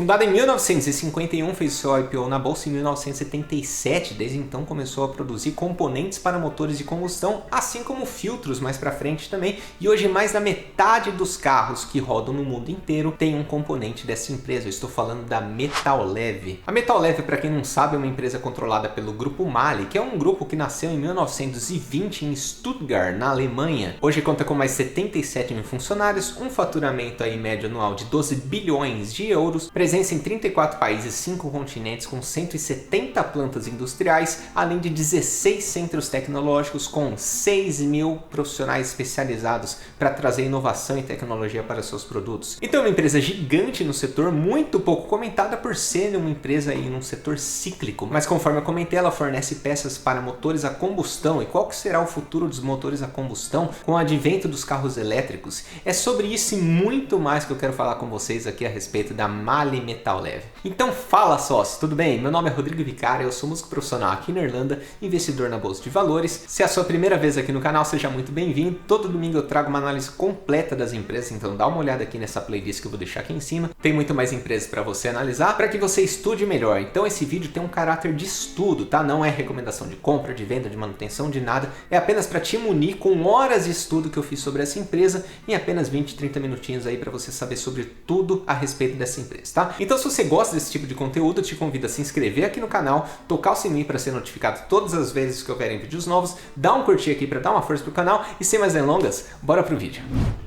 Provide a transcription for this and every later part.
Fundada em 1951, fez seu IPO na bolsa em 1977. Desde então começou a produzir componentes para motores de combustão, assim como filtros mais para frente também. E hoje mais da metade dos carros que rodam no mundo inteiro tem um componente dessa empresa. Eu estou falando da Metallev. A Metallev, para quem não sabe, é uma empresa controlada pelo Grupo MAHLE, que é um grupo que nasceu em 1920 em Stuttgart, na Alemanha. Hoje conta com mais 77 mil funcionários, um faturamento aí médio anual de 12 bilhões de euros, presença em 34 países, 5 continentes, com 170 plantas industriais, além de 16 centros tecnológicos com 6 mil profissionais especializados para trazer inovação e tecnologia para seus produtos. Então é uma empresa gigante no setor, muito pouco comentada por ser uma empresa aí num setor cíclico, mas conforme eu comentei, ela fornece peças para motores a combustão. E qual que será o futuro dos motores a combustão com o advento dos carros elétricos? É sobre isso e muito mais que eu quero falar com vocês aqui a respeito da MAHLE Metallev. Então fala, sócio, tudo bem? Meu nome é Rodrigo Vicari, eu sou músico profissional aqui na Irlanda, investidor na Bolsa de Valores. Se é a sua primeira vez aqui no canal, seja muito bem-vindo. Todo domingo eu trago uma análise completa das empresas, então dá uma olhada aqui nessa playlist que eu vou deixar aqui em cima. Tem muito mais empresas para você analisar, para que você estude melhor. Então esse vídeo tem um caráter de estudo, tá? Não é recomendação de compra, de venda, de manutenção, de nada. É apenas para te munir com horas de estudo que eu fiz sobre essa empresa em apenas 20, 30 minutinhos aí para você saber sobre tudo a respeito dessa empresa, tá? Então se você gosta desse tipo de conteúdo, eu te convido a se inscrever aqui no canal, tocar o sininho para ser notificado todas as vezes que houverem vídeos novos, dar um curtir aqui para dar uma força pro canal e sem mais delongas, bora pro vídeo.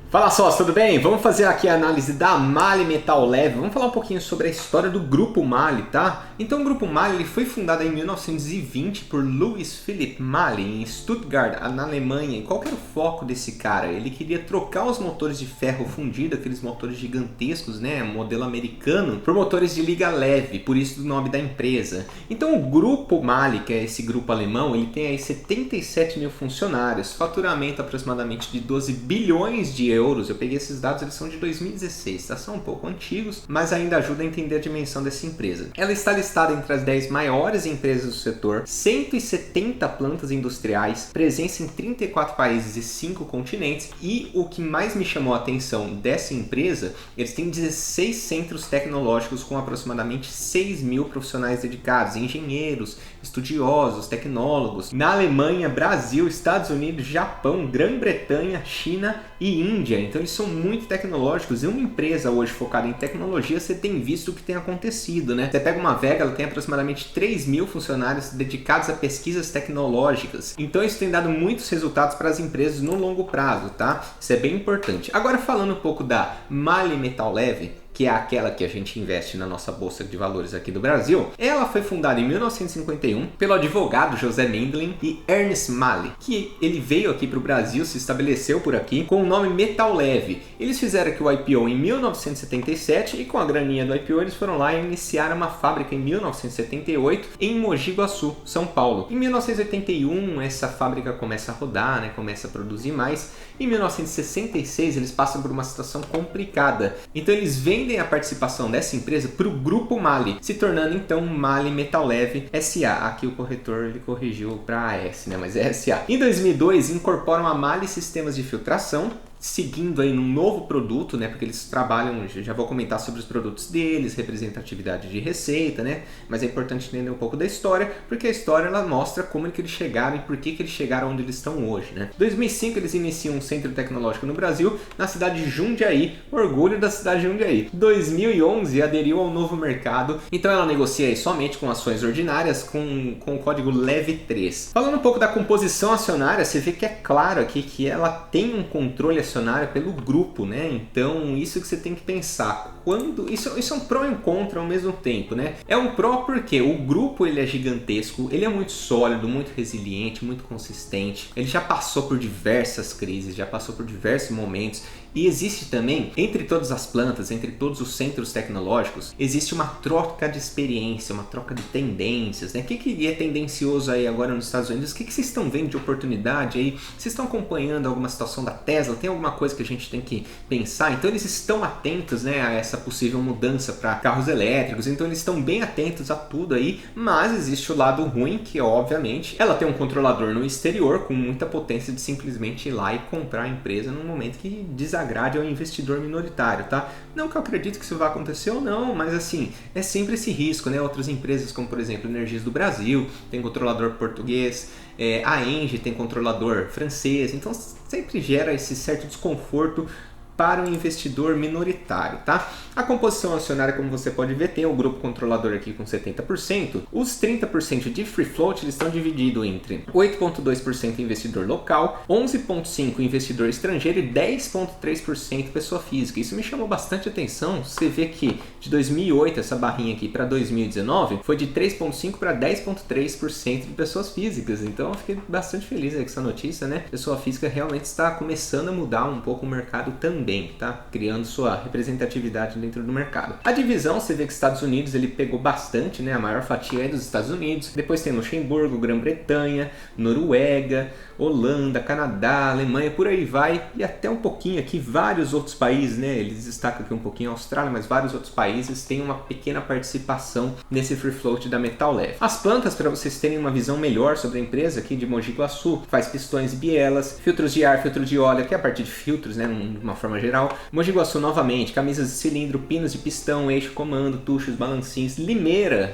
Fala, sócio, tudo bem? Vamos fazer aqui a análise da MAHLE Metallev. Vamos falar um pouquinho sobre a história do Grupo MAHLE, tá? Então o Grupo MAHLE ele foi fundado em 1920 por Louis Philipp Mahle em Stuttgart, na Alemanha. E qual que era o foco desse cara? Ele queria trocar os motores de ferro fundido, aqueles motores gigantescos, né, modelo americano, por motores de liga leve, por isso o nome da empresa. Então o Grupo MAHLE, que é esse grupo alemão, ele tem aí 77 mil funcionários, faturamento aproximadamente de 12 bilhões de euros. Eu peguei esses dados, eles são de 2016, tá? São um pouco antigos, mas ainda ajuda a entender a dimensão dessa empresa. Ela está listada entre as 10 maiores empresas do setor, 170 plantas industriais, presença em 34 países e 5 continentes, e o que mais me chamou a atenção dessa empresa, eles têm 16 centros tecnológicos com aproximadamente 6 mil profissionais dedicados, engenheiros, estudiosos, tecnólogos, na Alemanha, Brasil, Estados Unidos, Japão, Grã-Bretanha, China e Índia. Então eles são muito tecnológicos, e uma empresa hoje focada em tecnologia, você tem visto o que tem acontecido, né? Você pega uma Vega, ela tem aproximadamente 3 mil funcionários dedicados a pesquisas tecnológicas. Então isso tem dado muitos resultados para as empresas no longo prazo, tá? Isso é bem importante. Agora falando um pouco da MAHLE Metallev, que é aquela que a gente investe na nossa Bolsa de Valores aqui do Brasil, ela foi fundada em 1951 pelo advogado José Mindlin e Ernst Mahle, que ele veio aqui para o Brasil, se estabeleceu por aqui com o nome Metallev. Eles fizeram aqui o IPO em 1977 e com a graninha do IPO eles foram lá e iniciaram uma fábrica em 1978 em Mogi Guaçu, São Paulo. Em 1981 essa fábrica começa a rodar, né, começa a produzir mais. Em 1966 eles passam por uma situação complicada, então eles vendem a participação dessa empresa para o Grupo MAHLE, se tornando então MAHLE Metallev SA. Aqui o corretor ele corrigiu para AS, né? Mas é SA. Em 2002 incorporam a MAHLE Sistemas de Filtração, seguindo aí num novo produto, né? Porque eles trabalham, já vou comentar sobre os produtos deles, representatividade de receita, né? Mas é importante entender um pouco da história, porque a história ela mostra como é que eles chegaram e por que eles chegaram onde eles estão hoje, né? Em 2005 eles iniciam um centro tecnológico no Brasil, na cidade de Jundiaí, orgulho da cidade de Jundiaí. Em 2011 aderiu ao novo mercado, então ela negocia aí somente com ações ordinárias com o código LEV3. Falando um pouco da composição acionária, você vê que é claro aqui que ela tem um controle acionário pelo grupo, né? Então isso que você tem que pensar. Isso é um pró e um contra ao mesmo tempo, né? É um pró porque o grupo ele é gigantesco, ele é muito sólido, muito resiliente, muito consistente. Ele já passou por diversas crises, já passou por diversos momentos. E existe também, entre todas as plantas, entre todos os centros tecnológicos, existe uma troca de experiência, uma troca de tendências, né? O que é tendencioso aí agora nos Estados Unidos? O que vocês estão vendo de oportunidade aí? Vocês estão acompanhando alguma situação da Tesla? Tem alguma coisa que a gente tem que pensar? Então eles estão atentos, né, a essa possível mudança para carros elétricos, então eles estão bem atentos a tudo aí, mas existe o lado ruim, que obviamente ela tem um controlador no exterior com muita potência de simplesmente ir lá e comprar a empresa num momento que desagrada desagrade ao investidor minoritário, tá? Não que eu acredite que isso vai acontecer ou não, mas assim, é sempre esse risco, né? Outras empresas, como por exemplo Energias do Brasil, tem controlador português, a Engie tem controlador francês, então sempre gera esse certo desconforto para o investidor minoritário, tá? A composição acionária, como você pode ver, tem o grupo controlador aqui com 70%. Os 30% de free float eles estão divididos entre 8,2% investidor local, 11,5% investidor estrangeiro e 10,3% pessoa física. Isso me chamou bastante atenção. Você vê que de 2008, essa barrinha aqui, para 2019, foi de 3,5% para 10,3% de pessoas físicas. Então eu fiquei bastante feliz com essa notícia, né? Pessoa física realmente está começando a mudar um pouco o mercado também. Tá? Criando sua representatividade dentro do mercado. A divisão, você vê que os Estados Unidos ele pegou bastante, né? A maior fatia é dos Estados Unidos. Depois tem Luxemburgo, Grã-Bretanha, Noruega, Holanda, Canadá, Alemanha, por aí vai. E até um pouquinho aqui, vários outros países, né? Eles destacam aqui um pouquinho a Austrália, mas vários outros países têm uma pequena participação nesse free float da Metal Leve. As plantas, para vocês terem uma visão melhor sobre a empresa aqui de Mogi Guaçu, faz pistões e bielas, filtros de ar, filtro de óleo, que é a partir de filtros, né? De uma forma geral. Mogi Guaçu novamente, camisas de cilindro, pinos de pistão, eixo, comando, tuchos, balancinhos. Limeira,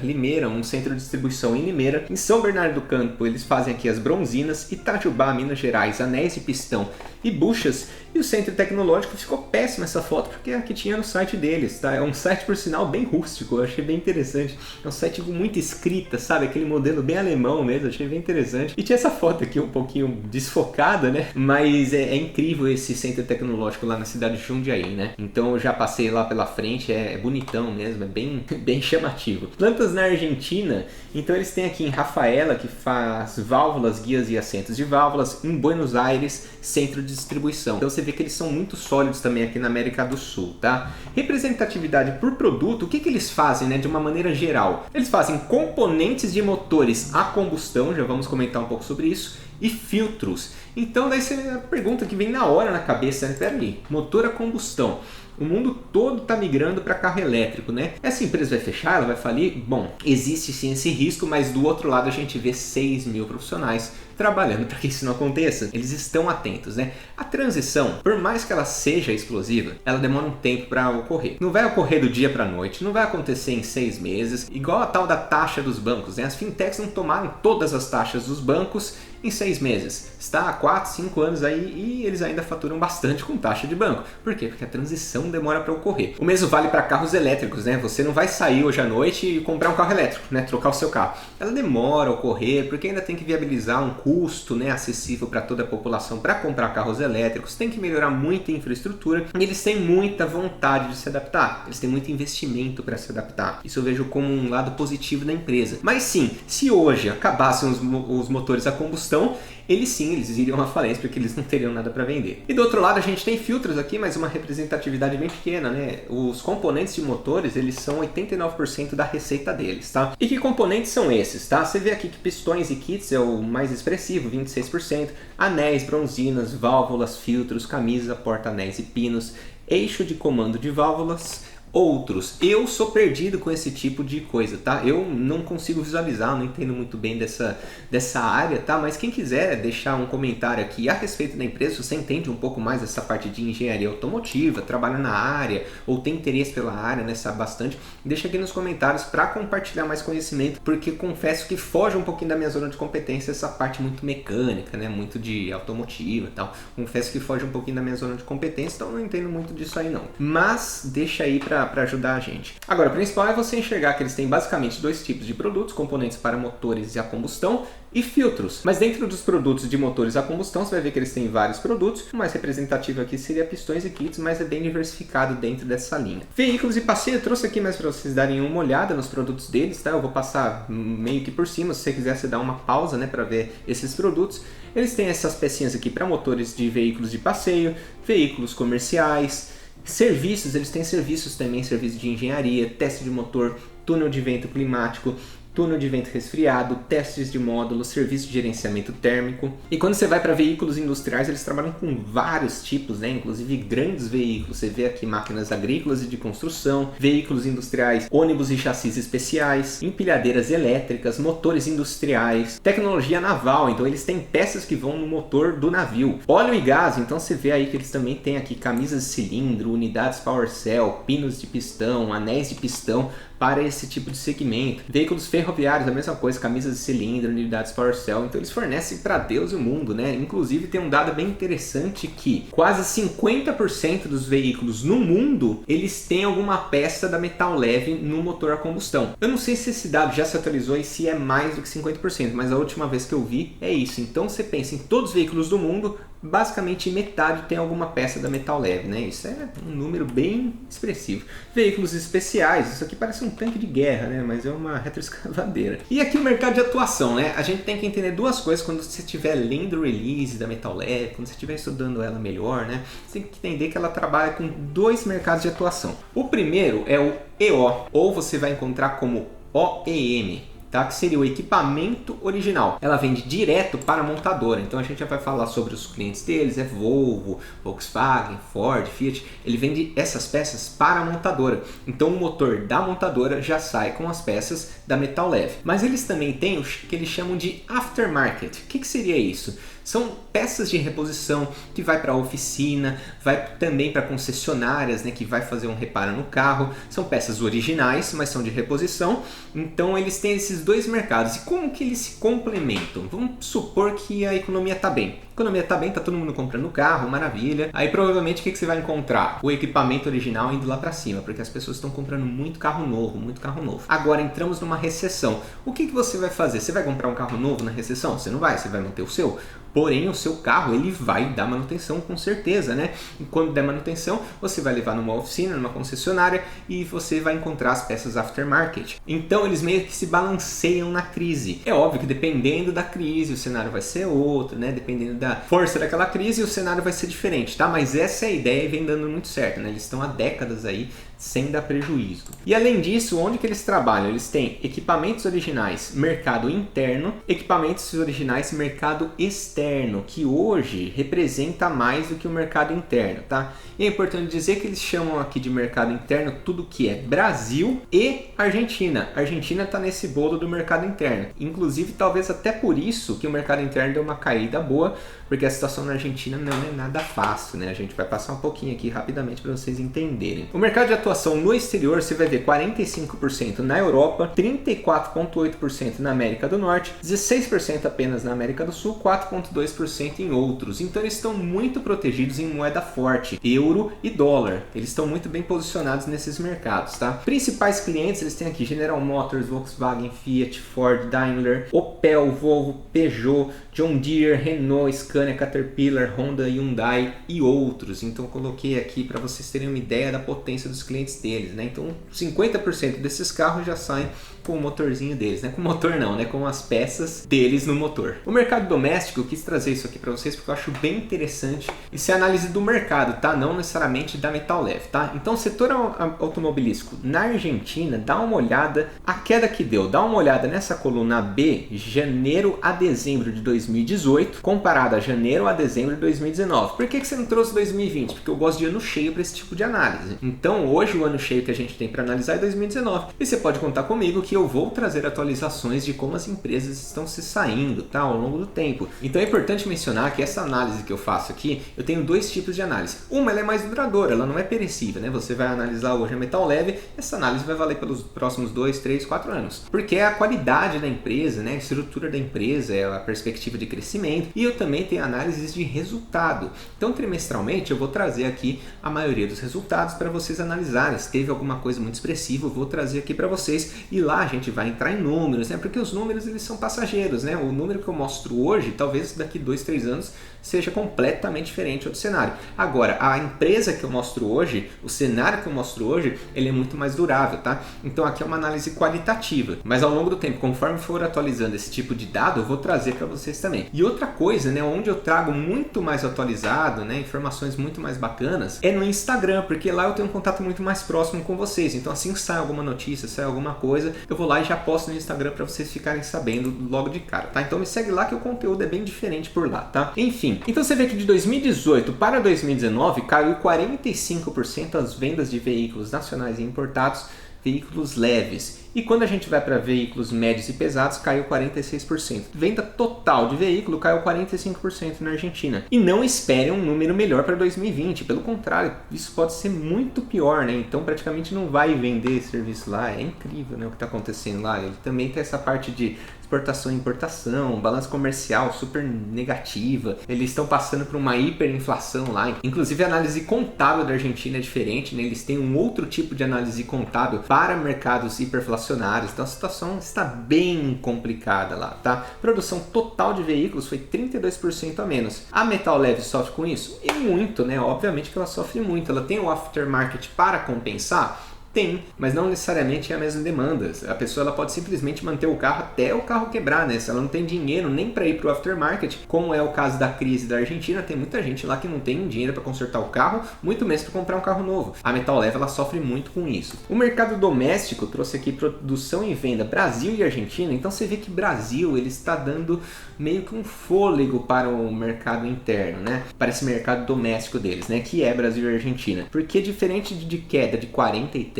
um centro de distribuição em Limeira. Em São Bernardo do Campo, eles fazem aqui as bronzinas. Itajubá, Minas Gerais, anéis de pistão e buchas. E o centro tecnológico, ficou péssima essa foto porque é a que tinha no site deles, tá? É um site, por sinal, bem rústico, eu achei bem interessante. É um site com muita escrita, sabe? Aquele modelo bem alemão mesmo, achei bem interessante. E tinha essa foto aqui um pouquinho desfocada, né? Mas é incrível esse centro tecnológico lá na cidade de Jundiaí, né? Então eu já passei lá pela frente, é bonitão mesmo, é bem chamativo. Plantas na Argentina, então eles têm aqui em Rafaela, que faz válvulas, guias e assentos de válvulas, em Buenos Aires, centro de distribuição. Então você vê que eles são muito sólidos também aqui na América do Sul, tá? Representatividade por produto, o que eles fazem, né, de uma maneira geral? Eles fazem componentes de motores a combustão, já vamos comentar um pouco sobre isso, e filtros. Então daí você pergunta que vem na hora na cabeça, né? Peraí, motor a combustão. O mundo todo está migrando para carro elétrico, né? Essa empresa vai fechar, ela vai falir? Bom, existe sim esse risco, mas do outro lado a gente vê 6 mil profissionais trabalhando para que isso não aconteça. Eles estão atentos, né? A transição, por mais que ela seja explosiva, ela demora um tempo para ocorrer. Não vai ocorrer do dia para a noite, não vai acontecer em 6 meses, igual a tal da taxa dos bancos, né? As fintechs não tomaram todas as taxas dos bancos em 6 meses. Está há 4, 5 anos aí e eles ainda faturam bastante com taxa de banco. Por quê? Porque a transição demora para ocorrer. O mesmo vale para carros elétricos, né? Você não vai sair hoje à noite e comprar um carro elétrico, né? Trocar o seu carro. Ela demora a ocorrer porque ainda tem que viabilizar um custo, né, acessível para toda a população para comprar carros elétricos. Tem que melhorar muito a infraestrutura e eles têm muita vontade de se adaptar. Eles têm muito investimento para se adaptar. Isso eu vejo como um lado positivo da empresa. Mas sim, se hoje acabassem os motores a combustão, eles iriam à falência porque eles não teriam nada para vender. E do outro lado a gente tem filtros aqui, mas uma representatividade bem pequena, né? Os componentes de motores, eles são 89% da receita deles, tá? E que componentes são esses, tá? Você vê aqui que pistões e kits é o mais expressivo, 26%, anéis, bronzinas, válvulas, filtros, camisa, porta-anéis e pinos, eixo de comando de válvulas, outros. Eu sou perdido com esse tipo de coisa, tá? Eu não consigo visualizar, não entendo muito bem dessa área, tá? Mas quem quiser deixar um comentário aqui a respeito da empresa, se você entende um pouco mais dessa parte de engenharia automotiva, trabalha na área ou tem interesse pela área, né, sabe bastante, deixa aqui nos comentários para compartilhar mais conhecimento, porque confesso que foge um pouquinho da minha zona de competência essa parte muito mecânica, né, muito de automotiva e tal. Confesso que foge um pouquinho da minha zona de competência, então não entendo muito disso aí não. Mas deixa aí para ajudar a gente. Agora, o principal é você enxergar que eles têm basicamente dois tipos de produtos, componentes para motores a combustão e filtros. Mas dentro dos produtos de motores a combustão, você vai ver que eles têm vários produtos. O mais representativo aqui seria pistões e kits, mas é bem diversificado dentro dessa linha. Veículos e passeio, eu trouxe aqui mais para vocês darem uma olhada nos produtos deles, tá? Eu vou passar meio que por cima, se você quiser você dá uma pausa, né, para ver esses produtos. Eles têm essas pecinhas aqui para motores de veículos de passeio, veículos comerciais, serviços, eles têm serviços também, serviço de engenharia, teste de motor, túnel de vento climático, túnel de vento resfriado, testes de módulo, serviço de gerenciamento térmico. E quando você vai para veículos industriais, eles trabalham com vários tipos, né? Inclusive grandes veículos. Você vê aqui máquinas agrícolas e de construção, veículos industriais, ônibus e chassis especiais, empilhadeiras elétricas, motores industriais, tecnologia naval. Então eles têm peças que vão no motor do navio. Óleo e gás, então você vê aí que eles também têm aqui camisas de cilindro, unidades Power Cell, pinos de pistão, anéis de pistão para esse tipo de segmento. Veículos ferroviários, a mesma coisa, camisas de cilindro, unidades Power Cell. Então eles fornecem para Deus e o mundo, né? Inclusive tem um dado bem interessante que quase 50% dos veículos no mundo, eles têm alguma peça da metal leve no motor a combustão. Eu não sei se esse dado já se atualizou e se é mais do que 50%, mas a última vez que eu vi é isso. Então você pensa em todos os veículos do mundo, basicamente metade tem alguma peça da metal leve, né? Isso é um número bem expressivo. Veículos especiais, isso aqui parece um tanque de guerra, né? Mas é uma retroescavadeira. E aqui o mercado de atuação, né? A gente tem que entender duas coisas quando você estiver lendo o release da metal leve, quando você estiver estudando ela melhor, né? Você tem que entender que ela trabalha com dois mercados de atuação. O primeiro é o EO, ou você vai encontrar como OEM. Tá? Que seria o equipamento original. Ela vende direto para a montadora. Então a gente já vai falar sobre os clientes deles, é Volvo, Volkswagen, Ford, Fiat. Ele vende essas peças para a montadora. Então o motor da montadora já sai com as peças da metal leve. Mas eles também têm o que eles chamam de aftermarket. O que seria isso? São peças de reposição que vai para a oficina, vai também para concessionárias, né, que vai fazer um reparo no carro. São peças originais, mas são de reposição. Então eles têm esses dois mercados. E como que eles se complementam? Vamos supor que a economia está bem. A economia está bem, está todo mundo comprando carro, maravilha. Aí provavelmente o que você vai encontrar? O equipamento original indo lá para cima, porque as pessoas estão comprando muito carro novo, muito carro novo. Agora entramos numa recessão. O que você vai fazer? Você vai comprar um carro novo na recessão? Você não vai, você vai manter o seu. Porém, o seu carro ele vai dar manutenção com certeza, né? E quando der manutenção, você vai levar numa oficina, numa concessionária e você vai encontrar as peças aftermarket. Então, eles meio que se balanceiam na crise. É óbvio que dependendo da crise, o cenário vai ser outro, né? Dependendo da força daquela crise, o cenário vai ser diferente, tá? Mas essa é a ideia e vem dando muito certo, né? Eles estão há décadas aí sem dar prejuízo. E além disso, onde que eles trabalham? Eles têm equipamentos originais, mercado interno, equipamentos originais, mercado externo, que hoje representa mais do que o mercado interno, tá? E é importante dizer que eles chamam aqui de mercado interno tudo que é Brasil e Argentina. A Argentina está nesse bolo do mercado interno. Inclusive, talvez até por isso que o mercado interno deu uma caída boa, porque a situação na Argentina não é nada fácil, né? A gente vai passar um pouquinho aqui rapidamente para vocês entenderem. O mercado de atuação no exterior, você vai ver 45% na Europa, 34,8% na América do Norte, 16% apenas na América do Sul, 4,2% em outros. Então eles estão muito protegidos em moeda forte, euro e dólar. Eles estão muito bem posicionados nesses mercados, tá? Principais clientes, eles têm aqui General Motors, Volkswagen, Fiat, Ford, Daimler, Opel, Volvo, Peugeot, John Deere, Renault, Scania, Caterpillar, Honda, Hyundai e outros. Então eu coloquei aqui para vocês terem uma ideia da potência dos clientes deles, né? Então 50% desses carros já saem com o motorzinho deles, né? Com o motor não, né? Com as peças deles no motor. O mercado doméstico, eu quis trazer isso aqui para vocês porque eu acho bem interessante. Isso é análise do mercado, tá? Não necessariamente da metal leve, tá? Então, setor automobilístico na Argentina, dá uma olhada a queda que deu. Dá uma olhada nessa coluna B, janeiro a dezembro de 2018, comparado a janeiro a dezembro de 2019. Por que você não trouxe 2020? Porque eu gosto de ano cheio para esse tipo de análise. Então, hoje o ano cheio que a gente tem para analisar é 2019. E você pode contar comigo que eu vou trazer atualizações de como as empresas estão se saindo, tá, ao longo do tempo. Então é importante mencionar que essa análise que eu faço aqui, eu tenho dois tipos de análise. Uma, ela é mais duradoura, ela não é perecível, né? Você vai analisar hoje a metal leve, essa análise vai valer pelos próximos 2, 3, 4 anos. Porque é a qualidade da empresa, né? A estrutura da empresa, é a perspectiva de crescimento. E eu também tenho análises de resultado. Então, trimestralmente, eu vou trazer aqui a maioria dos resultados para vocês analisarem. Se teve alguma coisa muito expressiva, eu vou trazer aqui para vocês. E lá a gente vai entrar em números, né? Porque os números eles são passageiros, né? O número que eu mostro hoje, talvez daqui 2, 3 anos seja completamente diferente do cenário. Agora, a empresa que eu mostro hoje, o cenário que eu mostro hoje, ele é muito mais durável, tá? Então aqui é uma análise qualitativa, mas ao longo do tempo, conforme for atualizando esse tipo de dado, eu vou trazer para vocês também. E outra coisa, né, onde eu trago muito mais atualizado, né, informações muito mais bacanas, é no Instagram, porque lá eu tenho um contato muito muito mais próximo com vocês. Então assim que sai alguma notícia, sai alguma coisa, eu vou lá e já posto no Instagram para vocês ficarem sabendo logo de cara, tá? Então me segue lá que o conteúdo é bem diferente por lá, tá? Enfim, então você vê que de 2018 para 2019 caiu 45% as vendas de veículos nacionais e importados, veículos leves. E quando a gente vai para veículos médios e pesados, caiu 46%. Venda total de veículo caiu 45% na Argentina. E não espere um número melhor para 2020. Pelo contrário, isso pode ser muito pior, né? Então praticamente não vai vender serviço lá. É incrível, né, o que está acontecendo lá. Ele também tem essa parte de exportação e importação, balança comercial super negativa. Eles estão passando por uma hiperinflação lá. Inclusive a análise contábil da Argentina é diferente, né? Eles têm um outro tipo de análise contábil para mercados hiperinflacionários. Então a situação está bem complicada lá, tá? Produção total de veículos foi 32% a menos. A Metal Leve sofre com isso? E muito, né? Obviamente que ela sofre muito. Ela tem o aftermarket para compensar? Tem, mas não necessariamente é a mesma demanda. A pessoa ela pode simplesmente manter o carro até o carro quebrar, né? Se ela não tem dinheiro nem para ir para o aftermarket, como é o caso da crise da Argentina, tem muita gente lá que não tem dinheiro para consertar o carro, muito menos para comprar um carro novo. A Metal Leve ela sofre muito com isso. O mercado doméstico trouxe aqui produção e venda Brasil e Argentina, então você vê que Brasil ele está dando meio que um fôlego para o mercado interno, né? Para esse mercado doméstico deles, né? Que é Brasil e Argentina. Porque diferente de queda de 45%,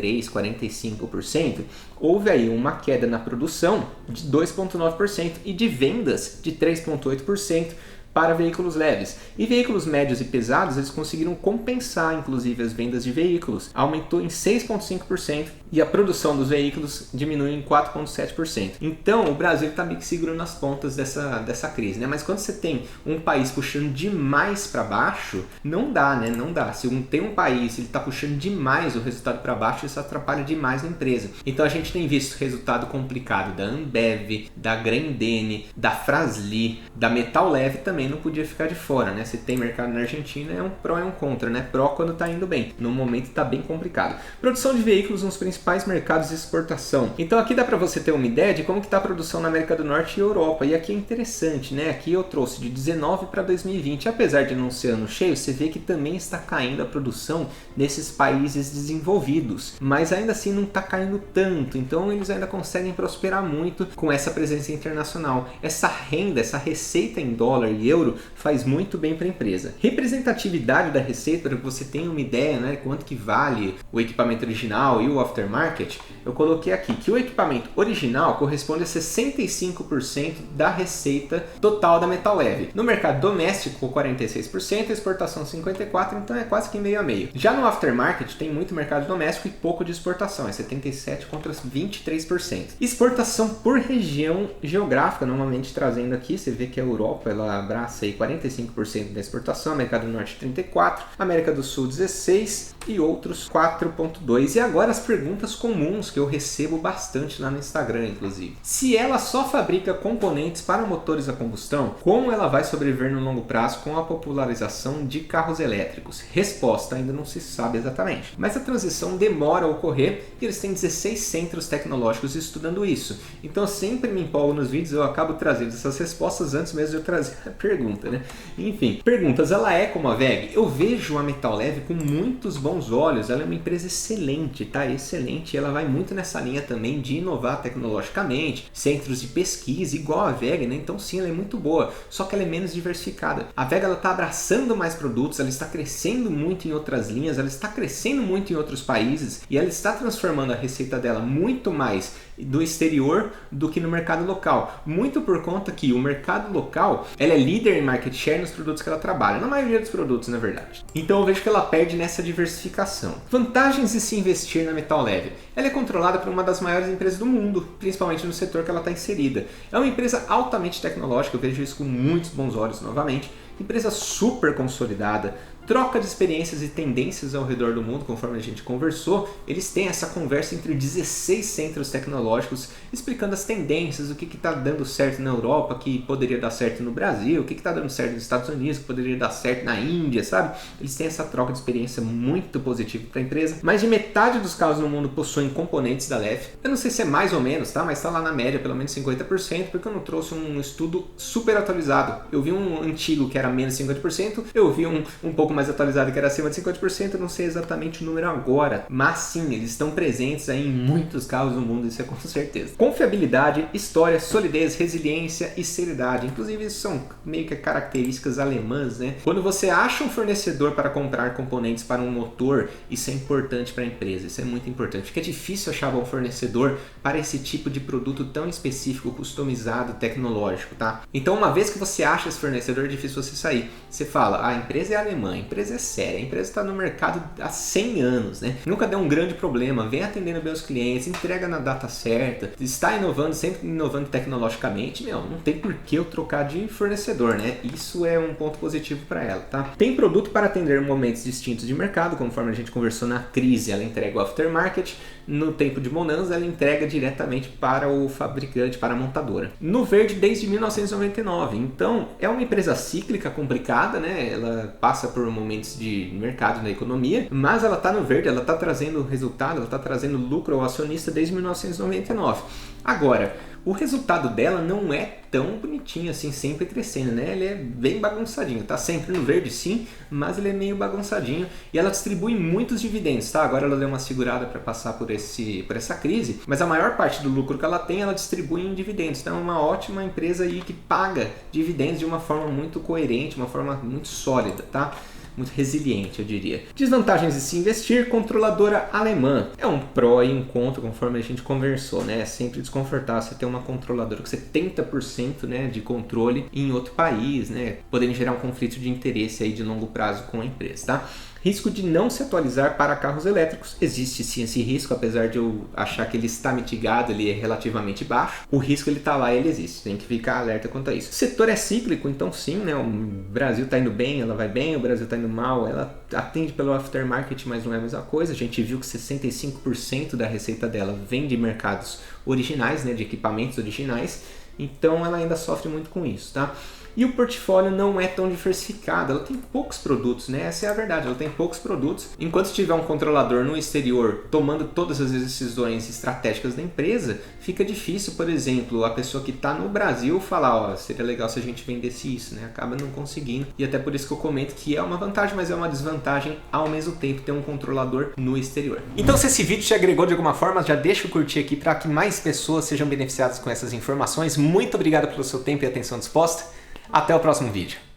houve aí uma queda na produção de 2,9% e de vendas de 3,8% para veículos leves. E veículos médios e pesados, eles conseguiram compensar, inclusive, as vendas de veículos. Aumentou em 6,5% e a produção dos veículos diminuiu em 4,7%. Então, o Brasil está meio que segurando as pontas dessa crise, né? Mas quando você tem um país puxando demais para baixo, não dá, né? Não dá. Se tem um país, ele está puxando demais o resultado para baixo, isso atrapalha demais a empresa. Então, a gente tem visto resultado complicado da Ambev, da Grendene, da Fras-le, da Metal Leve também não podia ficar de fora, né? Se tem mercado na Argentina, é um pró e um contra, né? Pró quando tá indo bem. No momento tá bem complicado. Produção de veículos nos principais mercados de exportação. Então aqui dá para você ter uma ideia de como que tá a produção na América do Norte e Europa. E aqui é interessante, né? Aqui eu trouxe de 19 para 2020. Apesar de não ser ano cheio, você vê que também está caindo a produção nesses países desenvolvidos. Mas ainda assim não tá caindo tanto. Então eles ainda conseguem prosperar muito com essa presença internacional. Essa renda, essa receita em dólar e euro faz muito bem para a empresa. Representatividade da receita, para que você tenha uma ideia, né, quanto que vale o equipamento original e o aftermarket, eu coloquei aqui que o equipamento original corresponde a 65% da receita total da Metal Leve. No mercado doméstico, 46%, exportação 54%, então é quase que meio a meio. Já no aftermarket tem muito mercado doméstico e pouco de exportação, é 77% contra 23%. Exportação por região geográfica, normalmente trazendo aqui, você vê que a Europa ela abraça aí 45% da exportação, América do Norte 34%, América do Sul 16% e outros 4,2%. E agora as perguntas comuns que eu recebo bastante lá no Instagram, inclusive. Se ela só fabrica componentes para motores a combustão, como ela vai sobreviver no longo prazo com a popularização de carros elétricos? Resposta, ainda não se sabe exatamente. Mas a transição demora a ocorrer e eles têm 16 centros tecnológicos estudando isso. Então eu sempre me empolgo nos vídeos, eu acabo trazendo essas respostas antes mesmo de eu trazer a pergunta, né? Enfim, perguntas, ela é como a WEG? Eu vejo a Metal Leve com muitos bons olhos, ela é uma empresa excelente, tá? Excelente, ela vai muito nessa linha também de inovar tecnologicamente, centros de pesquisa, igual a WEG, né? Então sim, ela é muito boa, só que ela é menos diversificada. A WEG, ela tá abraçando mais produtos, ela está crescendo muito em outras linhas, ela está crescendo muito em outros países e ela está transformando a receita dela muito mais do exterior do que no mercado local. Muito por conta que o mercado local, ela é líder em market share nos produtos que ela trabalha, na maioria dos produtos, na verdade. Então eu vejo que ela perde nessa diversificação. Vantagens de se investir na Metal Leve. Ela é controlada por uma das maiores empresas do mundo, principalmente no setor que ela está inserida. É uma empresa altamente tecnológica, eu vejo isso com muitos bons olhos novamente. Empresa super consolidada, troca de experiências e tendências ao redor do mundo, conforme a gente conversou. Eles têm essa conversa entre 16 centros tecnológicos, explicando as tendências, o que está dando certo na Europa, que poderia dar certo no Brasil, o que está dando certo nos Estados Unidos, que poderia dar certo na Índia, sabe? Eles têm essa troca de experiência muito positiva para a empresa. Mais de metade dos carros no mundo possuem componentes da LEF. Eu não sei se é mais ou menos, tá? Mas está lá na média, pelo menos 50%, porque eu não trouxe um estudo super atualizado. Eu vi um antigo que era menos 50%, eu vi um pouco mais atualizado que era acima de 50%, eu não sei exatamente o número agora, mas sim, eles estão presentes aí em muitos carros do mundo, isso é com certeza. Confiabilidade, história, solidez, resiliência e seriedade, inclusive isso são meio que características alemãs, né? Quando você acha um fornecedor para comprar componentes para um motor, isso é importante para a empresa, isso é muito importante, porque é difícil achar um fornecedor para esse tipo de produto tão específico, customizado, tecnológico, tá? Então, uma vez que você acha esse fornecedor, é difícil você sair. Você fala, a empresa é alemã, a empresa é séria, a empresa está no mercado há 100 anos, né? Nunca deu um grande problema, vem atendendo bem os clientes, entrega na data certa, está inovando, sempre inovando tecnologicamente, não tem por que eu trocar de fornecedor, né? Isso é um ponto positivo para ela, tá? Tem produto para atender momentos distintos de mercado, conforme a gente conversou na crise, ela entrega o aftermarket, no tempo de bonança ela entrega diretamente para o fabricante, para a montadora. No verde desde 1999, então é uma empresa cíclica complicada, né? Ela passa por momentos de mercado na economia, mas ela está no verde, ela está trazendo resultado, ela está trazendo lucro ao acionista desde 1999. Agora, o resultado dela não é tão bonitinho assim, sempre crescendo, né? Ele é bem bagunçadinho, tá sempre no verde sim, mas ele é meio bagunçadinho e ela distribui muitos dividendos, tá? Agora ela deu uma segurada para passar por essa crise, mas a maior parte do lucro que ela tem, ela distribui em dividendos. Então é uma ótima empresa aí que paga dividendos de uma forma muito coerente, uma forma muito sólida, tá? Muito resiliente, eu diria. Desvantagens de se investir, controladora alemã. É um pró e um contra, conforme a gente conversou, né? É sempre desconfortável você ter uma controladora com 70%, né, de controle em outro país, né? Podendo gerar um conflito de interesse aí de longo prazo com a empresa, tá? Risco de não se atualizar para carros elétricos. Existe sim esse risco, apesar de eu achar que ele está mitigado, ele é relativamente baixo. O risco ele está lá, ele existe, tem que ficar alerta quanto a isso. O setor é cíclico, então sim, né? O Brasil está indo bem, ela vai bem, o Brasil está indo mal, ela atende pelo aftermarket, mas não é a mesma coisa. A gente viu que 65% da receita dela vem de mercados originais, né? De equipamentos originais, então ela ainda sofre muito com isso, tá? E o portfólio não é tão diversificado, ela tem poucos produtos, né? Essa é a verdade, ela tem poucos produtos. Enquanto tiver um controlador no exterior tomando todas as decisões estratégicas da empresa, fica difícil, por exemplo, a pessoa que está no Brasil falar, ó, seria legal se a gente vendesse isso, né? Acaba não conseguindo. E até por isso que eu comento que é uma vantagem, mas é uma desvantagem ao mesmo tempo ter um controlador no exterior. Então, se esse vídeo te agregou de alguma forma, já deixa eu curtir aqui para que mais pessoas sejam beneficiadas com essas informações. Muito obrigado pelo seu tempo e atenção disposta. Até o próximo vídeo.